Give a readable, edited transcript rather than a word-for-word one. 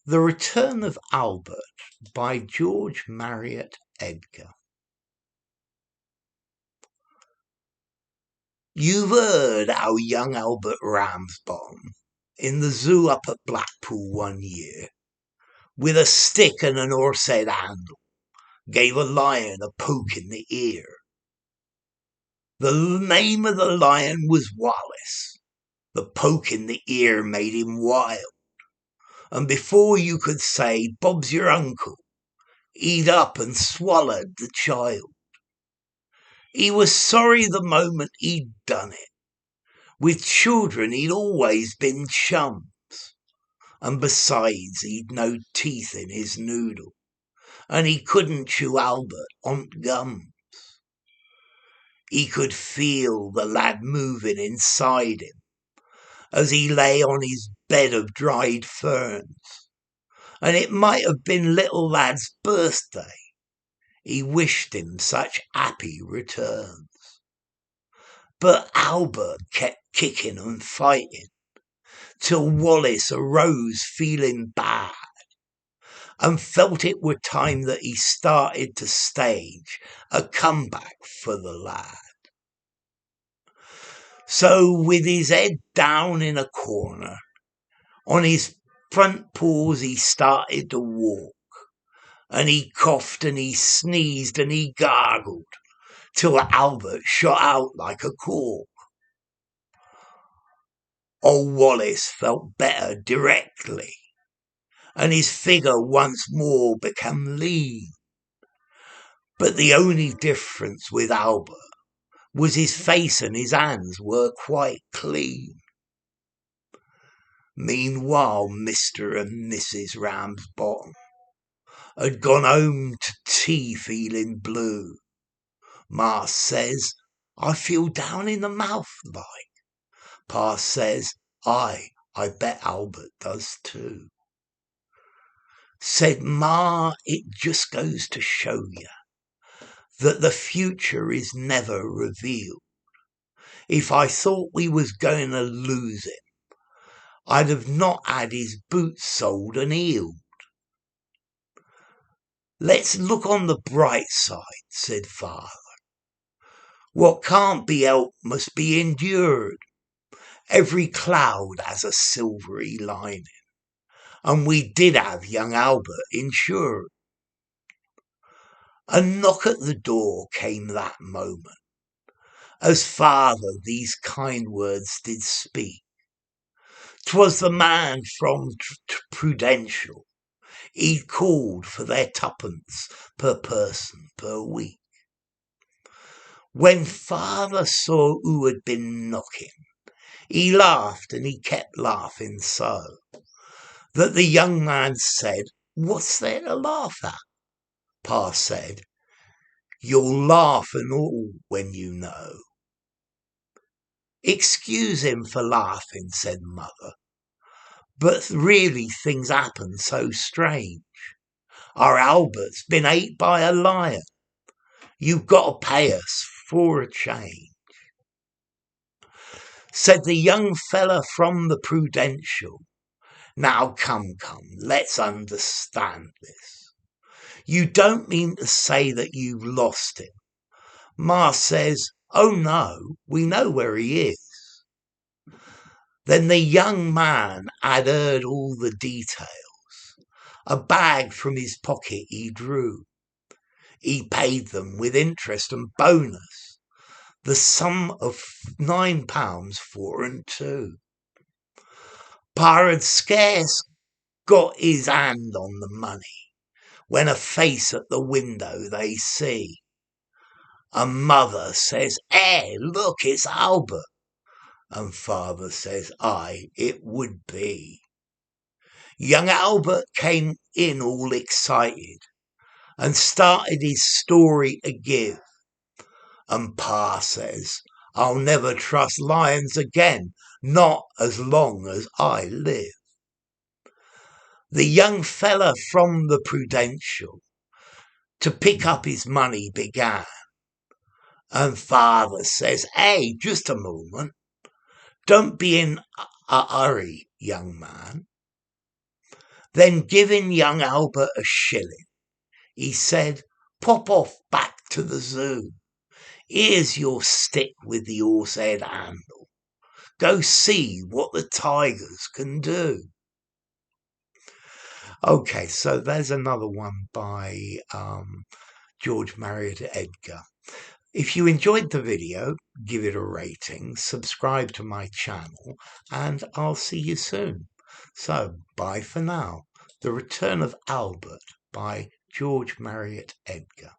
The Return of Albert by George Marriott Edgar. You've heard how young Albert Ramsbottom, in the zoo up at Blackpool one year, with a stick and an orse handle, gave a lion a poke in the ear. The name of the lion was Wallace. The poke in the ear made him wild. And before you could say, "Bob's your uncle," he'd up and swallowed the child. He was sorry the moment he'd done it. With children he'd always been chums. And besides, he'd no teeth in his noodle. And he couldn't chew Albert on gums. He could feel the lad moving inside him as he lay on his bed of dried ferns. And it might have been little lad's birthday. He wished him such happy returns. But Albert kept kicking and fighting, till Wallace arose feeling bad, and felt it were time that he started to stage a comeback for the lad. So with his head down in a corner, on his front paws he started to walk, and he coughed and he sneezed and he gargled, till Albert shot out like a cork. Old Wallace felt better directly, and his figure once more became lean. But the only difference with Albert was his face and his hands were quite clean. Meanwhile, Mr. and Mrs. Ramsbottom had gone home to tea feeling blue. Ma says, "I feel down in the mouth like." Pa says, I bet Albert does too. Said Ma, "It just goes to show you that the future is never revealed. If I thought we was going to lose him, I'd have not had his boots soled and heeled." "Let's look on the bright side," said Father. "What can't be helped must be endured. Every cloud has a silvery lining, and we did have young Albert insured." A knock at the door came that moment, as Father these kind words did speak. 'Twas the man from Prudential. He'd called for their twopence per person per week. When Father saw who had been knocking, he laughed, and he kept laughing so that the young man said, "What's there to laugh at?" Pa said, "You'll laugh and all when you know." "Excuse him for laughing," said Mother, "but really things happen so strange. Our Albert's been ate by a lion. You've got to pay us for a change." Said the young fella from the Prudential, "Now come, let's understand this. You don't mean to say that you've lost him?" Ma says, "Oh no, we know where he is." Then the young man had heard all the details. A bag from his pocket he drew. He paid them with interest and bonus, the sum of £9 4 and 2. Pa had scarce got his hand on the money when a face at the window they see. And Mother says, Look, it's Albert." And Father says, "Aye, it would be." Young Albert came in all excited and started his story to give. And Pa says, "I'll never trust lions again, not as long as I live." The young fella from the Prudential to pick up his money began. And Father says, just a moment. Don't be in a hurry, young man." Then giving young Albert a shilling, he said, "Pop off back to the zoo. Here's your stick with the horse-head handle. Go see what the tigers can do." Okay, so there's another one by George Marriott Edgar. If you enjoyed the video, give it a rating, subscribe to my channel, and I'll see you soon. So, bye for now. The Return of Albert by George Marriott Edgar.